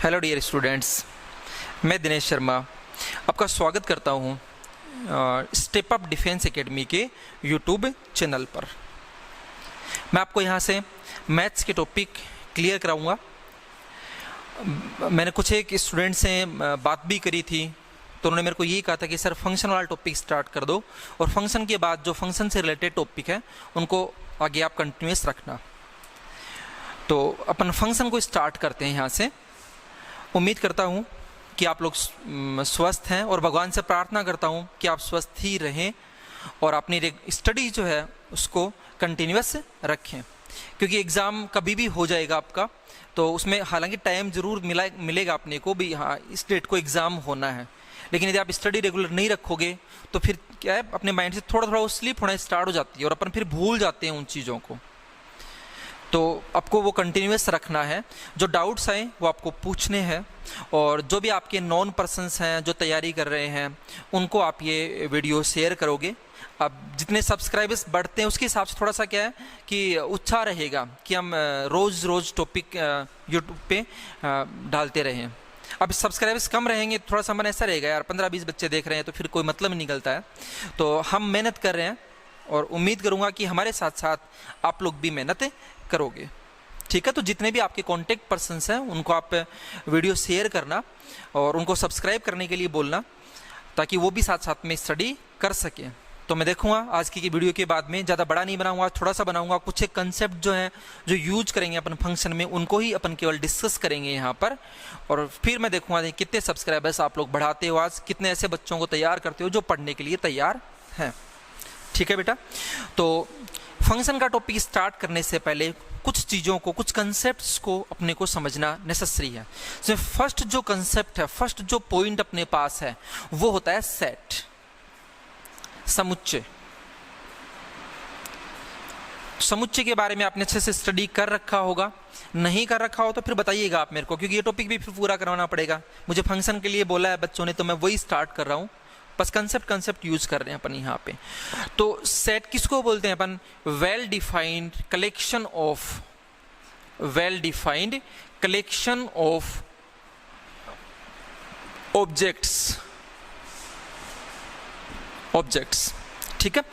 Hello dear students, मैं दिनेश शर्मा आपका स्वागत करता हूँ स्टेप अप डिफेंस एकेडमी के यूट्यूब चैनल पर। मैं आपको यहाँ से मैथ्स के टॉपिक क्लियर कराऊंगा। मैंने कुछ एक स्टूडेंट से बात भी करी थी, तो उन्होंने मेरे को यही कहा था कि सर फंक्शन वाला टॉपिक स्टार्ट कर दो और फंक्शन के बाद जो फंक्शन से रिलेटेड टॉपिक है उनको आगे आप कंटिन्यूस रखना। तो अपन फंक्शन को स्टार्ट करते हैं यहाँ से। उम्मीद करता हूँ कि आप लोग स्वस्थ हैं और भगवान से प्रार्थना करता हूँ कि आप स्वस्थ ही रहें और अपनी स्टडी जो है उसको कंटिन्यूस रखें, क्योंकि एग्ज़ाम कभी भी हो जाएगा आपका। तो उसमें हालांकि टाइम ज़रूर मिलेगा अपने को भी, हाँ इस डेट को एग्ज़ाम होना है, लेकिन यदि आप स्टडी रेगुलर नहीं रखोगे तो फिर क्या है, अपने माइंड से थोड़ा थोड़ा वो स्लिप होना स्टार्ट हो जाती है और अपन फिर भूल जाते हैं उन चीज़ों को। तो आपको वो कंटिन्यूस रखना है। जो डाउट्स आए वो आपको पूछने हैं, और जो भी आपके नॉन पर्सन्स हैं जो तैयारी कर रहे हैं उनको आप ये वीडियो शेयर करोगे। अब जितने सब्सक्राइबर्स बढ़ते हैं उसके हिसाब से थोड़ा सा क्या है कि उत्साह रहेगा कि हम रोज़ रोज़ टॉपिक यूट्यूब पे डालते रहें। अब सब्सक्राइबर्स कम रहेंगे, थोड़ा सा मन ऐसा रहेगा यार 15-20 बच्चे देख रहे हैं तो फिर कोई मतलब नहीं निकलता है। तो हम मेहनत कर रहे हैं और उम्मीद करूँगा कि हमारे साथ साथ आप लोग भी मेहनत करोगे, ठीक है। तो जितने भी आपके कॉन्टेक्ट पर्सन्स हैं उनको आप वीडियो शेयर करना और उनको सब्सक्राइब करने के लिए बोलना, ताकि वो भी साथ साथ में स्टडी कर सकें। तो मैं देखूंगा आज की वीडियो के बाद में ज़्यादा बड़ा नहीं बनाऊंगा, थोड़ा सा बनाऊंगा। कुछ एक कंसेप्ट जो है जो यूज करेंगे अपन फंक्शन में उनको ही अपन केवल डिस्कस करेंगे यहाँ पर, और फिर मैं देखूंगा कितने सब्सक्राइबर्स आप लोग बढ़ाते हो, आज कितने ऐसे बच्चों को तैयार करते हो जो पढ़ने के लिए तैयार हैं, ठीक है बेटा। तो फंक्शन का टॉपिक स्टार्ट करने से पहले कुछ चीज़ों को, कुछ कंसेप्ट्स को अपने को समझना नेसेसरी है। तो फर्स्ट जो कंसेप्ट है, फर्स्ट जो पॉइंट अपने पास है वो होता है सेट, समुच्चय। समुच्चय के बारे में आपने अच्छे से स्टडी कर रखा होगा, नहीं कर रखा हो तो फिर बताइएगा आप मेरे को, क्योंकि ये टॉपिक भी फिर पूरा करवाना पड़ेगा। मुझे फंक्शन के लिए बोला है बच्चों ने तो मैं वही स्टार्ट कर रहा हूँ, बस कंसेप्ट यूज कर रहे हैं अपन यहाँ पे। तो सेट किसको बोलते हैं अपन? Well defined collection of objects, ठीक है।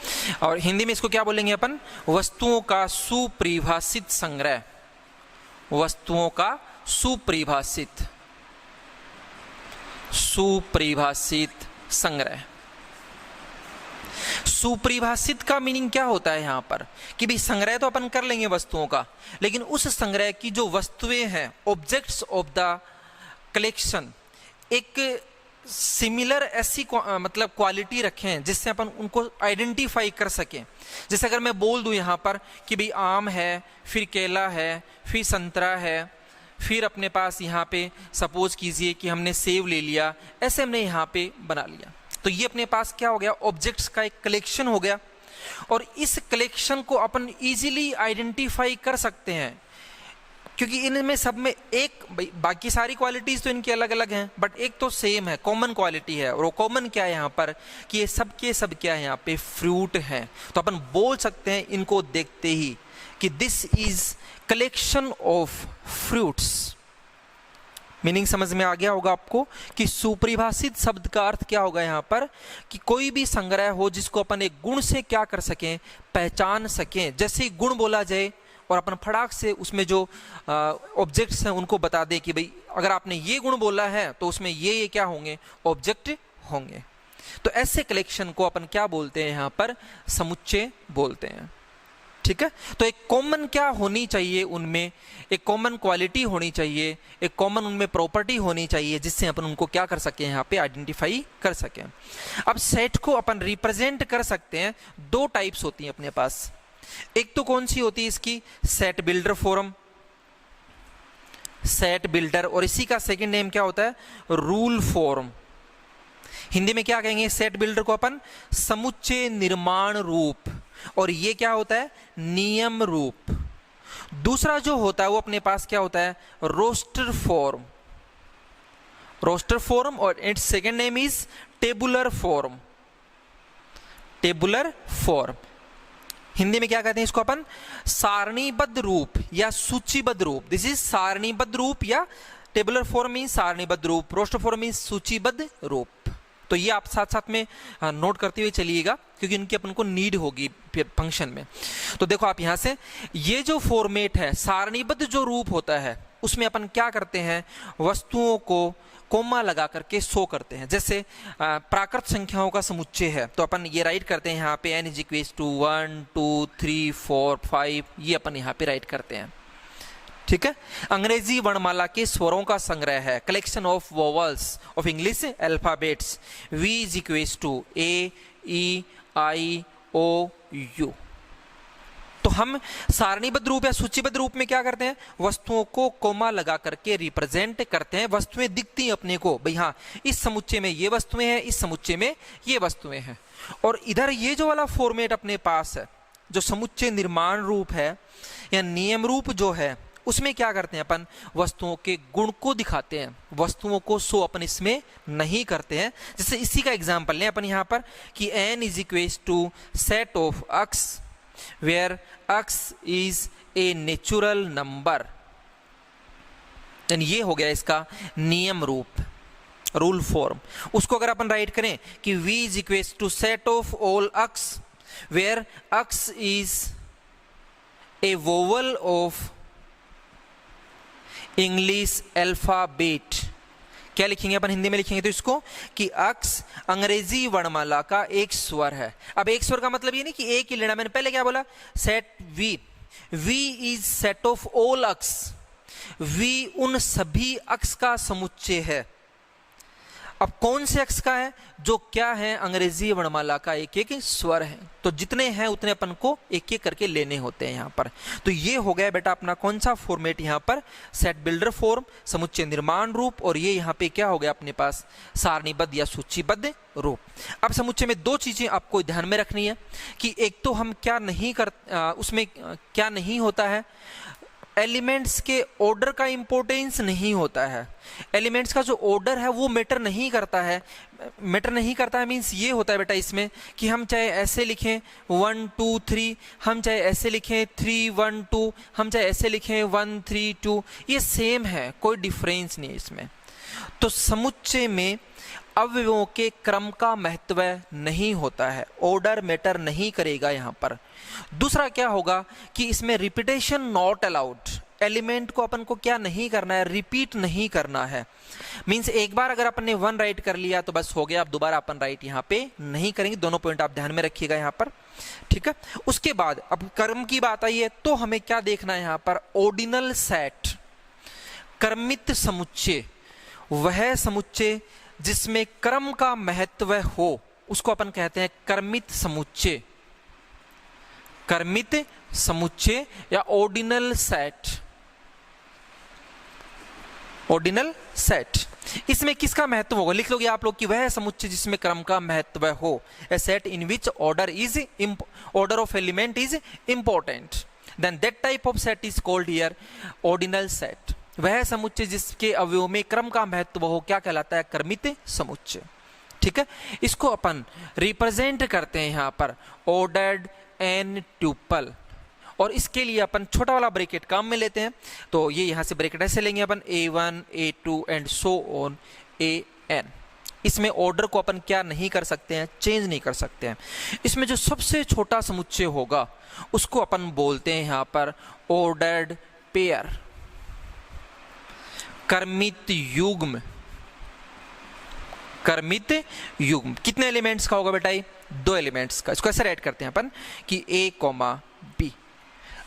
और हिंदी में इसको क्या बोलेंगे अपन? वस्तुओं का सुपरिभाषित संग्रह, वस्तुओं का सुपरिभाषित संग्रह। सुपरिभाषित का मीनिंग क्या होता है यहाँ पर कि भाई संग्रह तो अपन कर लेंगे वस्तुओं का, लेकिन उस संग्रह की जो वस्तुएं हैं, ऑब्जेक्ट्स ऑफ द कलेक्शन, एक सिमिलर ऐसी मतलब क्वालिटी रखें जिससे अपन उनको आइडेंटिफाई कर सकें। जैसे अगर मैं बोल दूं यहाँ पर कि भाई आम है, फिर केला है, फिर संतरा है, फिर अपने पास यहाँ पे सपोज कीजिए कि हमने सेब ले लिया, ऐसे हमने यहाँ पे बना लिया, तो ये अपने पास क्या हो गया? ऑब्जेक्ट्स का एक कलेक्शन हो गया। और इस कलेक्शन को अपन इजीली आइडेंटिफाई कर सकते हैं, क्योंकि इनमें सब में एक, बाकी सारी क्वालिटीज तो इनकी अलग अलग हैं, बट एक तो सेम है, कॉमन क्वालिटी है। और वो कॉमन क्या है यहाँ पर कि ये सब के सब क्या है यहाँ पे? फ्रूट है। तो अपन बोल सकते हैं इनको देखते ही कि this is collection of fruits. Meaning समझ में आ गया होगा आपको कि सुपरिभाषित शब्द का अर्थ क्या होगा यहाँ पर कि कोई भी संग्रह हो जिसको अपन एक गुण से क्या कर सकें? पहचान सकें। जैसे ही गुण बोला जाए और अपन फटाक से उसमें जो ऑब्जेक्ट्स हैं उनको बता दें कि भाई अगर आपने ये गुण बोला है तो उसमें ये क्या होंगे? ऑब्जेक्ट होंगे। तो ऐसे कलेक्शन को अपन क्या बोलते हैं यहाँ पर? समुच्चय बोलते हैं, ठीक है। तो एक कॉमन क्या होनी चाहिए उनमें? एक कॉमन क्वालिटी होनी चाहिए, एक कॉमन उनमें प्रॉपर्टी होनी चाहिए जिससे अपन उनको क्या कर सकें? यहाँ पे आइडेंटिफाई कर सकें। अब सेट को अपन रिप्रेजेंट कर सकते हैं, दो टाइप्स होती हैं अपने पास। एक तो कौन सी होती है इसकी? Set builder form, set builder, और इसी का सेकंड नेम क्या होता है? Rule form. हिंदी में क्या कहेंगे सेट बिल्डर को अपन? समुच्चय निर्माण रूप, और ये क्या होता है? नियम रूप। दूसरा जो होता है वो अपने पास क्या होता है? रोस्टर फॉर्म, रोस्टर फॉर्म, और it's second name is tabular form, tabular form. Hindi में क्या कहते हैं इसको अपन? सारणीबद्ध रूप या सूचीबद्ध रूप। दिस इज सारणीबद्ध रूप या टेबुलर फॉर्म मीन्स सारणीबद्ध रूप, रोस्टर फॉर्म मीन्स सूचीबद्ध रूप। तो ये आप साथ साथ में नोट करते हुए चलिएगा, क्योंकि इनकी अपन को नीड होगी फिर फंक्शन में। तो देखो आप यहां से, ये जो फॉर्मेट है, सारणीबद्ध जो रूप होता है, उसमें अपन क्या करते हैं, वस्तुओं को कोमा लगा करके शो करते हैं। जैसे प्राकृत संख्याओं का समुच्चय है, तो अपन ये राइट करते हैं यहाँ पे n = 1 2 3 4 5, ये अपन यहाँ पे राइट करते हैं। ठीक है। अंग्रेजी वर्णमाला के स्वरों का संग्रह है, collection of vowels of English alphabets, V = A E I O U। तो हम सारणीबद्ध रूप या सूचीबद्ध रूप में क्या करते हैं, वस्तुओं को कोमा लगा करके रिप्रेजेंट करते हैं। वस्तुएं दिखती हैं अपने को, भाई हाँ इस समुच्चय में ये वस्तुएं हैं, इस समुच्चय में ये वस्तुएं हैं। और इधर ये जो वाला फॉर्मेट अपने पास है, जो समुच्चय निर्माण रूप है या नियम रूप जो है, उसमें क्या करते हैं अपन, वस्तुओं के गुण को दिखाते हैं, वस्तुओं को शो अपन इसमें नहीं करते हैं। जैसे इसी का एग्जाम्पल लें अपन यहाँ पर कि n = set of x where x is a natural number। ये हो गया इसका नियम रूप, रूल फॉर्म। उसको अगर अपन राइट करें कि V = set of all x where x is a vowel of English alphabet, क्या लिखेंगे अपन हिंदी में लिखेंगे तो इसको कि अक्स अंग्रेजी वर्णमाला का एक स्वर है। अब एक स्वर का मतलब ये नहीं कि एक ही लेना, मैंने पहले क्या बोला, set V, V is set of all अक्स, वी उन सभी अक्स का समुच्चय है। अब कौन से अक्स का है, जो क्या है, अंग्रेजी वर्णमाला का एक एक स्वर है। तो जितने हैं उतने अपन को एक एक करके लेने होते हैं यहाँ पर। तो ये हो गया बेटा अपना कौन सा फॉर्मेट, यहाँ पर सेट बिल्डर फॉर्म, समुच्चय निर्माण रूप, और ये यहाँ पे क्या हो गया अपने पास, सारणीबद्ध या सूचीबद्ध रूप। अब समुच्चय में दो चीजें आपको ध्यान में रखनी है कि एक तो हम क्या नहीं कर, उसमें क्या नहीं होता है, एलिमेंट्स के ऑर्डर का इंपॉर्टेंस नहीं होता है। एलिमेंट्स का जो ऑर्डर है वो मैटर नहीं करता है। मैटर नहीं करता है मीन्स ये होता है बेटा इसमें कि हम चाहे ऐसे लिखें 1 2 3, हम चाहे ऐसे लिखें 3 1 2, हम चाहे ऐसे लिखें 1 3 2, ये सेम है, कोई डिफरेंस नहीं है इसमें। तो समुच्चय में अवयवों के क्रम का महत्व नहीं होता है, ऑर्डर मैटर नहीं करेगा यहाँ पर। दूसरा क्या होगा कि इसमें रिपीटेशन नॉट अलाउड, एलिमेंट को अपन को क्या नहीं करना है, रिपीट नहीं करना है। मींस एक बार अगर अपन ने 1 राइट कर लिया तो बस हो गया, अब दोबारा अपन राइट यहाँ पे नहीं करेंगे। दोनों पॉइंट आप ध्यान में रखिएगा यहाँ पर, ठीक है। उसके बाद अब कर्म की बात आई है, तो हमें क्या देखना है यहाँ पर, ऑर्डिनल सेट, क्रमित समुच्चय, वह समुच्चय जिसमें क्रम का महत्व हो, उसको अपन कहते हैं क्रमित समुच्चय, क्रमित समुच्चय या ऑर्डिनल सेट। ऑर्डिनल सेट, इसमें किसका महत्व होगा, लिख लोगे आप लोग कि वह समुच्चय जिसमें क्रम का महत्व हो, a set in which order of element is important, then that type of set is called here ordinal set. वह समुच्चय जिसके अवयवों में क्रम का महत्व हो क्या कहलाता है, क्रमित समुच्चय। ठीक है, इसको अपन रिप्रेजेंट करते हैं यहाँ पर ऑर्डर्ड एन ट्यूपल, और इसके लिए अपन छोटा वाला ब्रैकेट काम में लेते हैं। तो ये यहाँ से ब्रैकेट ऐसे लेंगे अपन A1 A2 and so on AN। इसमें ऑर्डर को अपन क्या नहीं कर सकते हैं, चेंज नहीं कर सकते हैं। इसमें जो सबसे छोटा समुच्चय होगा उसको अपन बोलते हैं यहाँ पर ऑर्डर्ड पेयर, क्रमित युग्म। क्रमित युग्म कितने एलिमेंट्स का होगा बेटा, ये 2 एलिमेंट्स का। इसको ऐसे राइट करते हैं अपन कि A, B।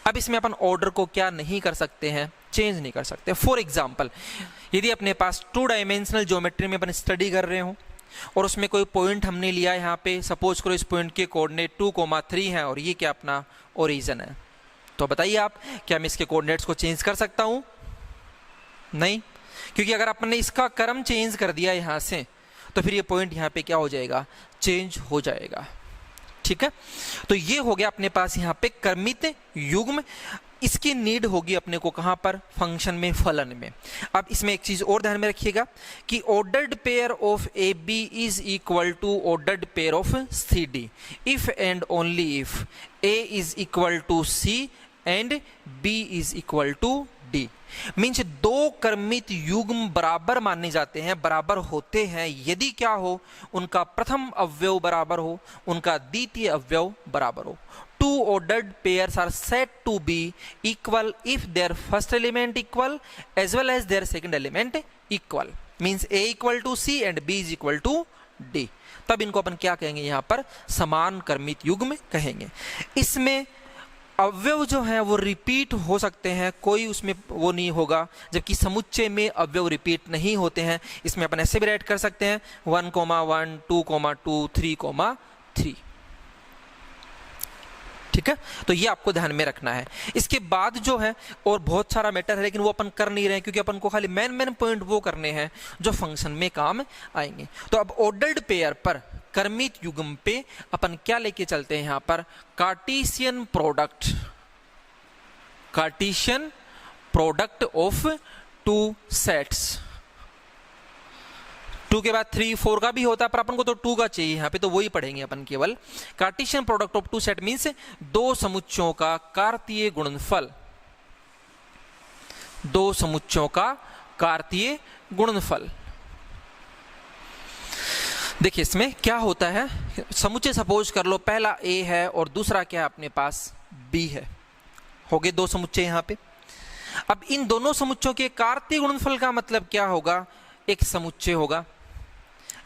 अब इसमें अपन ऑर्डर को क्या नहीं कर सकते हैं, चेंज नहीं कर सकते। फॉर एग्जाम्पल, यदि अपने पास 2 डायमेंशनल ज्योमेट्री में अपन स्टडी कर रहे हो और उसमें कोई पॉइंट हमने लिया यहाँ पे, सपोज करो इस पॉइंट के कोऑर्डिनेट 2, 3 है और ये क्या अपना ओरिजिन है, तो बताइए आप क्या मैं इसके कोऑर्डिनेट्स को चेंज कर सकता हूँ, नहीं, क्योंकि अगर अपन ने इसका क्रम चेंज कर दिया यहाँ से तो फिर ये पॉइंट यहाँ पे क्या हो जाएगा, चेंज हो जाएगा। ठीक है, तो ये हो गया अपने पास यहाँ पे क्रमित युग्म। इसकी नीड होगी अपने को कहाँ पर, फंक्शन में, फलन में। अब इसमें एक चीज और ध्यान में रखिएगा कि ordered pair of AB is equal to ordered pair of CD if and only if A is equal to C and B is equal to D। Means दो क्रमित युग्म बराबर माने जाते हैं, बराबर होते हैं यदि क्या हो, उनका प्रथम अवयव बराबर हो, उनका द्वितीय अवयव बराबर हो। Two ordered pairs are said to be equal if their first element equal as well as their second element equal. Means A equal to C and B is equal to D. तब इनको अपन क्या कहेंगे, यहाँ पर समान क्रमित युग्म कहेंगे। इसमें अवयव जो है वो रिपीट हो सकते हैं, कोई उसमें वो नहीं होगा, जबकि समुच्चय में अवयव रिपीट नहीं होते हैं। इसमें अपन ऐसे भी राइट कर सकते हैं 1,1, 2,2, 3,3। ठीक है, तो ये आपको ध्यान में रखना है। इसके बाद जो है और बहुत सारा मैटर है, लेकिन वो अपन कर नहीं रहे हैं क्योंकि अपन को खाली मेन पॉइंट वो करने हैं जो फंक्शन में काम आएंगे। तो अब ऑर्डर्ड पेयर पर, क्रमित युग्म पे अपन क्या लेके चलते हैं यहाँ पर, Cartesian product, Cartesian product of two sets. 2 के बाद 3, 4 का भी होता है, पर अपन को तो 2 का चाहिए यहाँ पे, तो वही पढ़ेंगे अपन केवल। Cartesian product of two set means दो समुच्चयों का कार्तीय गुणनफल, दो समुच्चयों का कार्तीय गुणनफल। देखिए इसमें क्या होता है, समुच्चय सपोज कर लो पहला A है और दूसरा क्या है अपने पास B है, हो गए दो समुच्चय यहाँ पे। अब इन दोनों समुच्चयों के कार्तीय गुणनफल का मतलब क्या होगा, एक समुच्चय होगा।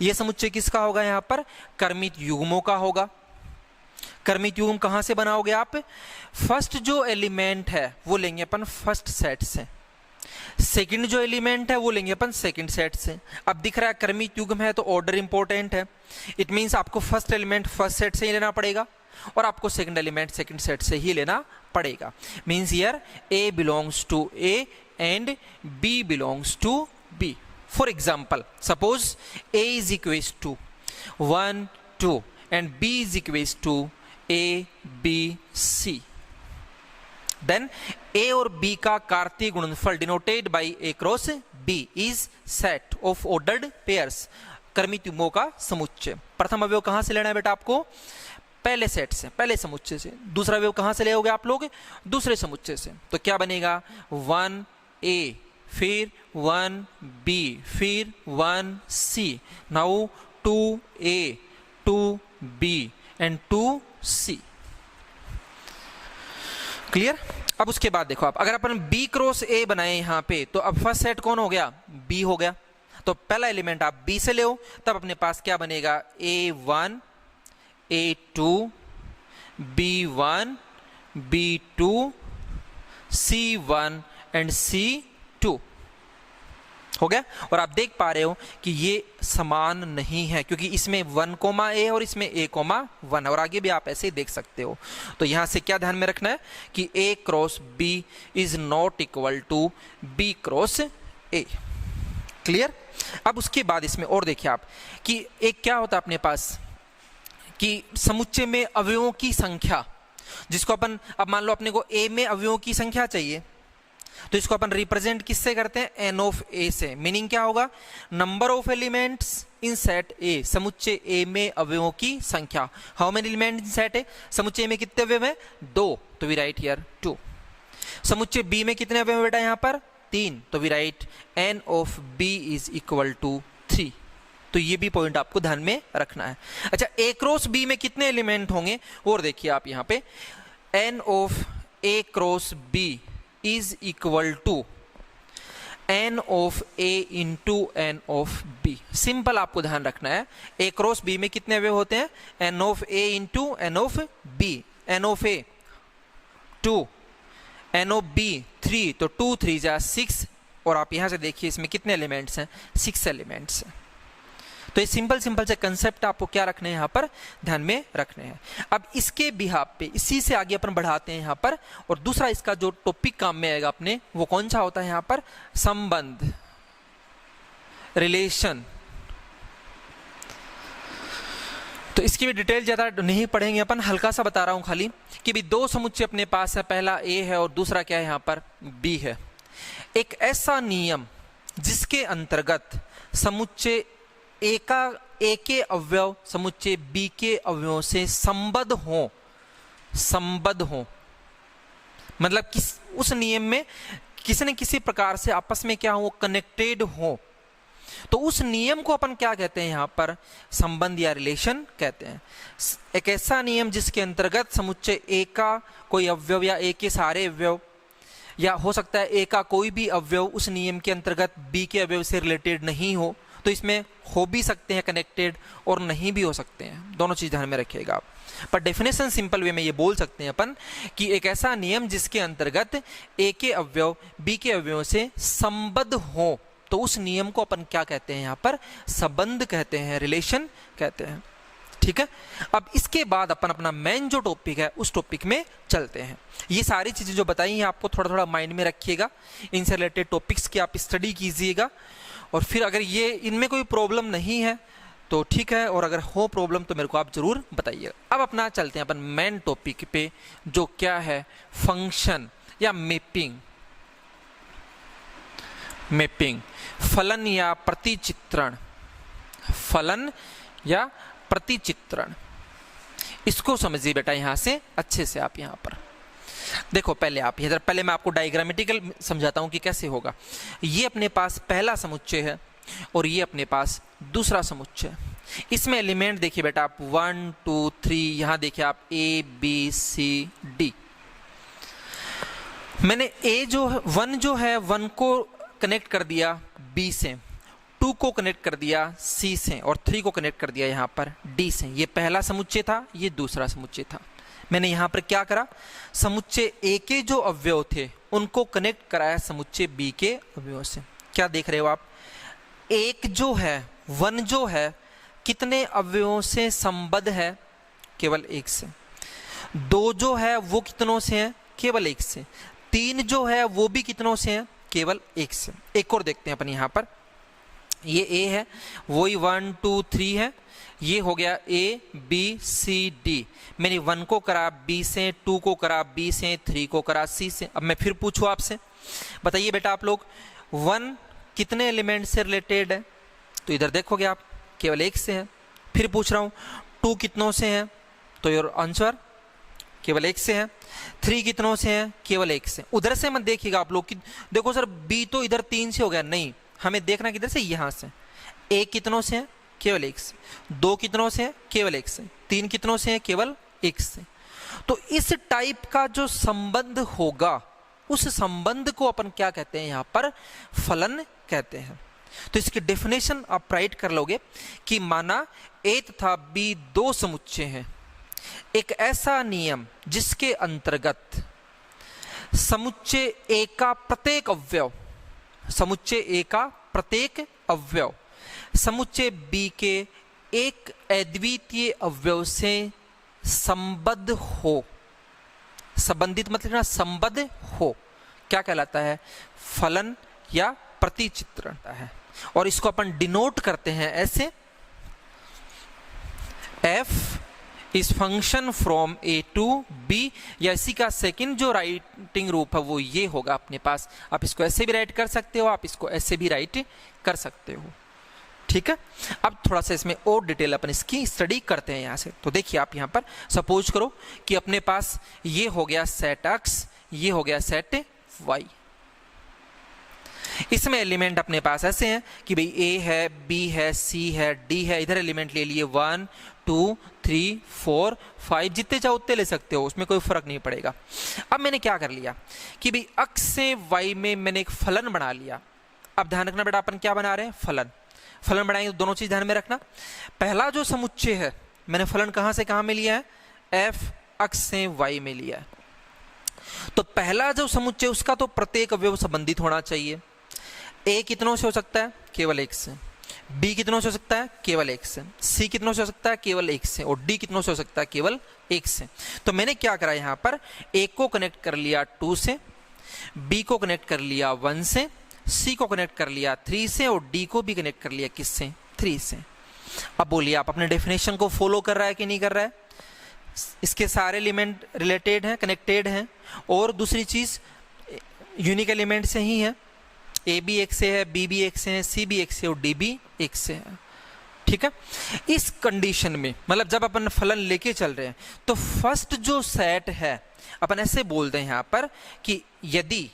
यह समुच्चय किसका होगा, यहां पर क्रमित युग्मों का होगा। क्रमित युग्म कहां से बनाओगे आप, फर्स्ट जो एलिमेंट है वो लेंगे अपन फर्स्ट सेट से, सेकंड जो एलिमेंट है वो लेंगे अपन सेकंड सेट से। अब दिख रहा है क्रमित युग्म है तो ऑर्डर इंपॉर्टेंट है, इट मींस आपको फर्स्ट एलिमेंट फर्स्ट सेट से ही लेना पड़ेगा और आपको सेकंड एलिमेंट सेकंड सेट से ही लेना पड़ेगा। Means here A belongs to A and B belongs to B. For example, suppose A is equals to 1, 2 and B is equals to A, B, C. Then A और B का कार्तीय गुणनफल denoted by A cross B is set of ordered pairs, क्रमित युग्मों का समुच्चय। प्रथम अवयव कहां से लेना है बेटा आपको, पहले सेट से, पहले समुच्चय से। दूसरा अवयव कहां से ले आओगे आप लोग, दूसरे समुच्चय से। तो क्या बनेगा 1A फिर 1B फिर 1C, now 2A 2B and 2C। Clear. अब उसके बाद देखो आप, अगर अपन B क्रॉस A बनाए यहां पे, तो अब फर्स्ट सेट कौन हो गया, B हो गया। तो पहला एलिमेंट आप B से ले, तब अपने पास क्या बनेगा A1 A2 B1 B2 C1 and C2 हो गया। और आप देख पा रहे हो कि ये समान नहीं है क्योंकि इसमें 1, A और इसमें A,1 है, और आगे भी आप ऐसे ही देख सकते हो। तो यहां से क्या ध्यान में रखना है कि A cross B is not equal to B cross A। Clear. अब उसके बाद इसमें और देखिए आप कि एक क्या होता है अपने पास कि समुच्चय में अवयवों की संख्या, जिसको अपन, अब मान लो अपने को A में अवयवों की संख्या चाहिए, तो इसको अपन रिप्रेजेंट किससे करते हैं, n ऑफ A से। मीनिंग क्या होगा, number of elements in set A, समुच्चय A में अवयवों की संख्या। How many element in set A, समुच्चय में कितने अवयव हैं, 2, तो वी राइट हियर 2। समुच्चय B में कितने अवयव बेटा यहाँ पर 3, तो we write n of B is equal to 3। तो ये भी पॉइंट आपको ध्यान में रखना है। अच्छा, A क्रॉस B में कितने एलिमेंट होंगे, और देखिए आप यहाँ पे n of A cross B is equal to n of A into n of B। Simple आपको ध्यान रखना है, A क्रॉस B में कितने अवयव होते हैं, n of A into n of B। n of A 2, n of B 3, तो 2 3 जा 6, और आप यहां से देखिए इसमें कितने एलिमेंट्स हैं, 6 एलिमेंट्स हैं। तो ये सिंपल से कंसेप्ट आपको क्या रखने हैं, यहाँ पर ध्यान में रखने हैं। अब इसके बिहाफ पे इसी से आगे अपन बढ़ाते हैं यहाँ पर, और दूसरा इसका जो टॉपिक काम में आएगा अपने, वो कौन सा होता है यहाँ पर, संबंध, रिलेशन। तो इसकी भी डिटेल ज्यादा नहीं पढ़ेंगे अपन, हल्का सा बता रहा हूं खाली कि भी दो समुच्चय अपने पास है, पहला A है और दूसरा क्या है यहाँ पर B है। एक ऐसा नियम जिसके अंतर्गत समुच्चय A के अवयव समुच्चय B के अवयवों से संबद्ध हो, मतलब किस उस नियम में किसी न किसी प्रकार से आपस में क्या हो, कनेक्टेड हो, तो उस नियम को अपन क्या कहते हैं यहाँ पर, संबंध या रिलेशन कहते हैं। एक ऐसा नियम जिसके अंतर्गत समुच्चय ए का कोई अवयव या ए के सारे अवयव, या हो सकता है ए का कोई भी अवयव उस नियम के अंतर्गत बी के अवयव से रिलेटेड नहीं हो, तो इसमें हो भी सकते हैं कनेक्टेड और नहीं भी हो सकते हैं, दोनों चीज ध्यान में रखिएगा आप। पर डेफिनेशन सिंपल वे में ये बोल सकते हैं अपन कि एक ऐसा नियम जिसके अंतर्गत ए के अवयव बी के अवयव से संबद्ध हो, तो उस नियम को अपन क्या कहते हैं, यहाँ पर संबंध कहते हैं, रिलेशन कहते हैं। ठीक है, अब इसके बाद अपन अपना मेन जो टॉपिक है उस टॉपिक में चलते हैं। ये सारी चीजें जो बताई हैं आपको थोड़ा थोड़ा माइंड में रखिएगा, इनसे रिलेटेड टॉपिक्स की आप स्टडी कीजिएगा, और फिर अगर ये इनमें कोई प्रॉब्लम नहीं है तो ठीक है, और अगर हो प्रॉब्लम तो मेरे को आप जरूर बताइएगा। अब अपना चलते हैं अपन मेन टॉपिक पे, जो क्या है, फंक्शन या मैपिंग। मैपिंग, फलन या प्रतिचित्रण, फलन या प्रतिचित्रण, इसको समझिए बेटा यहां से अच्छे से। आप यहां पर देखो, पहले मैं आपको डायग्रामेटिकल समझाता हूं कि कैसे होगा। ये अपने पास पहला समुच्चय है और ये अपने पास दूसरा समुच्चय। इसमें एलिमेंट देखिए बेटा आप 1 2 3, यहां देखिए आप ए बी सी डी। मैंने ए जो 1 जो है 1 को कनेक्ट कर दिया बी से, 2 को कनेक्ट कर दिया सी से, और 3 को कनेक्ट कर दिया यहाँ पर डी से। ये पहला समुच्चय था, ये दूसरा समुच्चय था। मैंने यहाँ पर क्या करा, समुच्चय ए के जो अवयव थे उनको कनेक्ट कराया समुच्चय बी के अवयव से। क्या देख रहे हो आप, एक जो है 1 जो है कितने अवयवों से संबद्ध है, केवल एक से। 2 जो है वो कितनों से है, केवल एक से। 3 जो है वो भी कितनों से है, केवल एक से। एक और देखते हैं अपन यहाँ पर, ये ए है, वही 1 2 3 है, ये हो गया ए बी सी डी। मैंने 1 को करा बी से, 2 को करा बी से, 3 को करा सी से। अब मैं फिर पूछूं आपसे, बताइए बेटा आप लोग 1 कितने एलिमेंट से रिलेटेड है, तो इधर देखोगे आप केवल एक से है। फिर पूछ रहा हूं 2 कितनों से है, तो योर आंसर केवल एक से है। 3 कितनों से है, केवल एक से। उधर से मत देखिएगा आप लोग कि देखो सर बी तो इधर 3 से हो गया, नहीं, हमें देखना किधर से, यहां से। ए कितनों से है, केवल एक से। 2 कितनों से है, केवल एक से। 3 कितनों से है, केवल एक से। तो इस टाइप का जो संबंध होगा, उस संबंध को अपन क्या कहते हैं, यहां पर फलन कहते हैं। तो इसकी डेफिनेशन आप राइट कर लोगे कि माना ए तथा बी 2 समुच्चय हैं। एक ऐसा नियम जिसके अंतर्गत समुच्चय ए का प्रत्येक अवयव, समुच्चय ए का प्रत्येक अवयव समुच्चय बी के एक अद्वितीय अवयव से संबद्ध हो। संबंधित मतलब ना, संबद्ध हो, क्या कहलाता है, फलन या प्रतिचित्रण है। और इसको अपन डिनोट करते हैं ऐसे, f इस function from A to B, या इसी का सेकंड जो राइटिंग रूप है वो ये होगा अपने पास। आप इसको ऐसे भी राइट कर सकते हो, आप इसको ऐसे भी राइट कर सकते हो। ठीक है, अब थोड़ा सा इसमें और डिटेल अपन इसकी स्टडी करते हैं यहां से। तो देखिए आप यहां पर सपोज करो कि अपने पास ये हो गया सेट x, ये हो गया सेट y। इसमें एलिमेंट अपने पास ऐसे हैं कि भाई ए है, बी है, सी है, डी है। इधर एलिमेंट ले लिए 1 2 3 4 5, जितने चाहो उतने ले सकते हो, उसमें कोई फर्क नहीं पड़ेगा। अब मैंने क्या कर लिया कि भाई x से y में मैंने एक फलन बना लिया। अब ध्यान रखना बेटा, अपन क्या बना रहे हैं, फलन। फलन बनाएंगे तो दोनों चीज ध्यान में रखना। पहला जो समुच्चय है मैंने फलन कहां से कहां में लिया है, f x से y में लिया है। तो पहला जो समुच्चय उसका तो प्रत्येक अवयव संबंधित होना चाहिए। ए कितनों से हो सकता है, केवल एक से। बी कितनों से हो सकता है, केवल एक से। सी कितनों से हो सकता है, केवल एक से। और डी कितनों से हो सकता है, केवल एक से। तो मैंने क्या करा, यहां पर ए को कनेक्ट कर लिया 2 से, बी को कनेक्ट कर लिया 1 से, सी को कनेक्ट कर लिया 3 से, और डी को भी कनेक्ट कर लिया किससे, 3 से। अब बोलिए आप अपने डेफिनेशन को फॉलो कर रहा है कि नहीं कर रहा है। इसके सारे एलिमेंट रिलेटेड हैं, कनेक्टेड हैं। और दूसरी चीज यूनिक एलिमेंट से ही है, ए भी एक से है, बी भी एक से है, सी भी एक से और डी भी एक से है। ठीक है, इस कंडीशन में मतलब जब अपन फलन लेके चल रहे हैं तो फर्स्ट जो सेट है अपन ऐसे बोलते हैं यहां पर कि यदि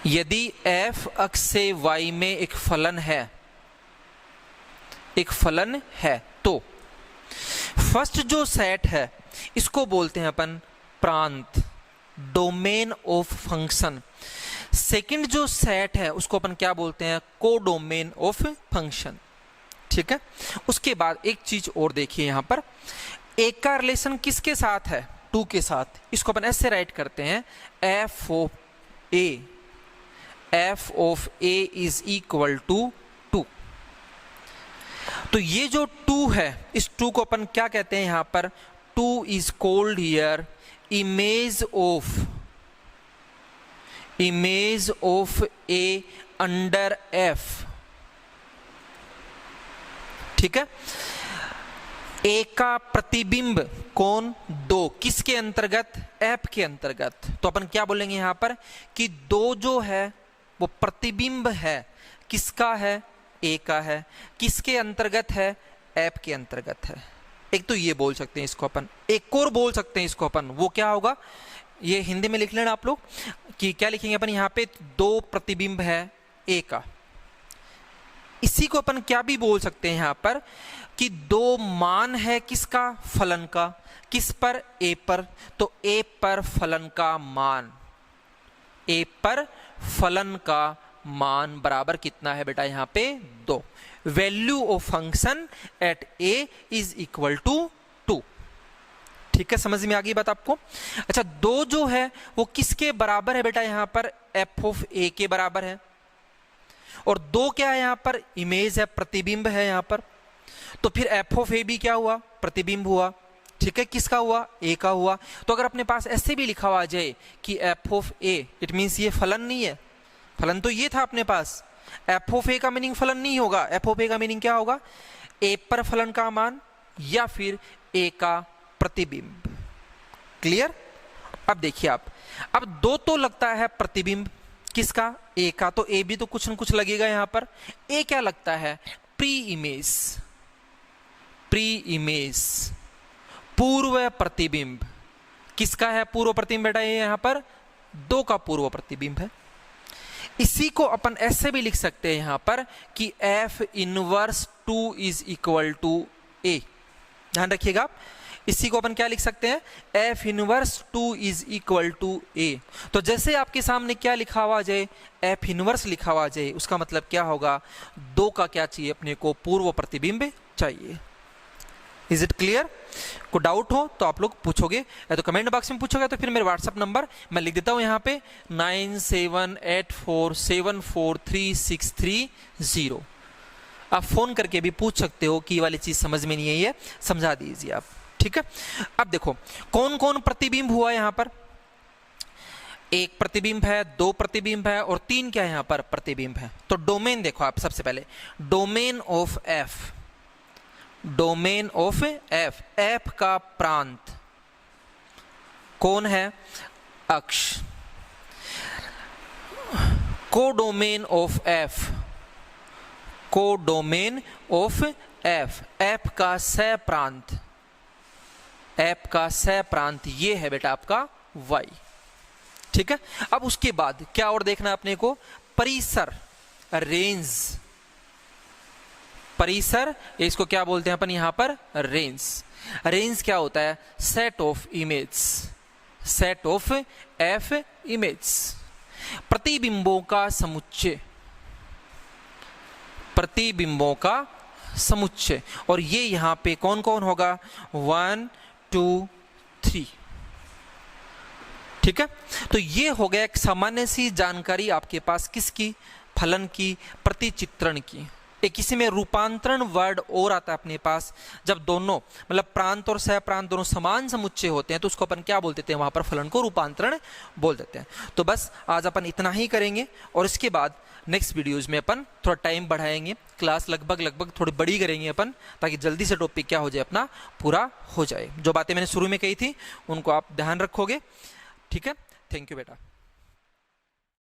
यदि f अक्ष से y में एक फलन है तो फर्स्ट जो सेट है इसको बोलते हैं अपन प्रांत, डोमेन ऑफ फंक्शन। सेकंड जो सेट है उसको अपन क्या बोलते हैं, कोडोमेन ऑफ फंक्शन। ठीक है, उसके बाद एक चीज और देखिए, यहां पर एक का रिलेशन किसके साथ है, 2 के साथ। इसको अपन ऐसे राइट करते हैं, f of a is equal to 2। तो ये जो 2 है, इस 2 को अपन क्या कहते हैं यहां पर, 2 is called here image of a under f। ठीक है, a का प्रतिबिंब कौन, 2, किसके अंतर्गत, f के अंतर्गत। तो अपन क्या बोलेंगे यहां पर कि 2 जो है वो प्रतिबिंब है, किसका है, a का है, किसके अंतर्गत है, f के अंतर्गत है। एक तो ये बोल सकते हैं इसको अपन, एक और बोल सकते हैं इसको अपन, वो क्या होगा, ये हिंदी में लिख लेना आप लोग कि क्या लिखेंगे अपन, यहां पे 2 प्रतिबिंब है a का। इसी को अपन क्या भी बोल सकते हैं यहां पर कि 2 मान है किसका, फलन का, किस पर, a पर। तो a पर फलन का मान, a पर फलन का मान बराबर कितना है बेटा, यहां पे 2। Value of function at a is equal to 2। ठीक है, समझ में आ गई बात आपको। अच्छा, 2 जो है वो किसके बराबर है बेटा, यहां पर f ऑफ a के बराबर है। और 2 क्या है यहां पर, इमेज है, प्रतिबिंब है यहां पर। तो फिर f ऑफ a भी क्या हुआ, प्रतिबिंब हुआ। ठीक है, किसका हुआ, a का हुआ। तो अगर अपने पास ऐसे भी लिखा हुआ जाए कि f of a, it means ये फलन नहीं है, फलन तो ये था अपने पास, f ऑफ a का मीनिंग फलन नहीं होगा। f ऑफ a का मीनिंग क्या होगा, a पर फलन का मान या फिर a का प्रतिबिंब। क्लियर। अब देखिए आप, अब 2 तो लगता है प्रतिबिंब किसका, a का, तो a भी तो कुछ न कुछ लगेगा यहां पर। a क्या लगता है, प्री इमेज, पूर्व प्रतिबिंब। किसका है पूर्व प्रतिबिंब बेटा, ये यहां पर 2 का पूर्व प्रतिबिंब है। इसी को अपन ऐसे भी लिख सकते हैं यहां पर कि f inverse 2 is equal to a। ध्यान रखिएगा आप, इसी को अपन क्या लिख सकते हैं, f inverse 2 is equal to a। तो जैसे आपके सामने क्या लिखा हुआ जाए, f इनवर्स लिखा हुआ जाए, उसका मतलब क्या होगा, 2 का क्या चाहिए अपने को, पूर्व प्रतिबिंब चाहिए। Is it clear. को डाउट हो तो आप लोग पूछोगे, या तो कमेंट बॉक्स में पूछोगे, तो फिर मेरे व्हाट्सएप नंबर मैं लिख देता हूं यहाँ पे 9784743630। आप फोन करके भी पूछ सकते हो कि ये वाली चीज समझ में नहीं है, ये समझा दीजिए आप। ठीक है, अब देखो कौन कौन प्रतिबिंब हुआ यहां पर, 1 प्रतिबिंब है, 2 प्रतिबिंब है और 3 क्या यहां पर प्रतिबिंब है। तो डोमेन देखो आप, सबसे पहले डोमेन ऑफ f का प्रांत कौन है, अक्ष। कोडोमेन ऑफ f का सह प्रांत, ये है बेटा आपका y। ठीक है, अब उसके बाद क्या और देखना है अपने को, परिसर, परिसर, इसको क्या बोलते हैं अपन यहां पर, रेंज क्या होता है, सेट ऑफ f इमेज। प्रतिबिंबों का समुच्चय, और ये यहां पे कौन कौन होगा, 1 2 3। ठीक है, तो ये हो गया एक सामान्य सी जानकारी आपके पास, किसकी, फलन की, प्रतिचित्रण की। एक किसी में रूपांतरण वर्ड और आता है अपने पास, जब दोनों मतलब प्रांत और सह प्रांत दोनों समान समुच्चय होते हैं तो उसको अपन क्या बोल देते हैं, वहां पर फलन को रूपांतरण बोल देते हैं। तो बस आज अपन इतना ही करेंगे, और इसके बाद नेक्स्ट वीडियोज में अपन थोड़ा टाइम बढ़ाएंगे, क्लास लगभग थोड़ी बड़ी करेंगे अपन, ताकि जल्दी से टॉपिक क्या हो जाए, अपना पूरा हो जाए। जो बातें मैंने शुरू में कही थी उनको आप ध्यान रखोगे। ठीक है, थैंक यू बेटा।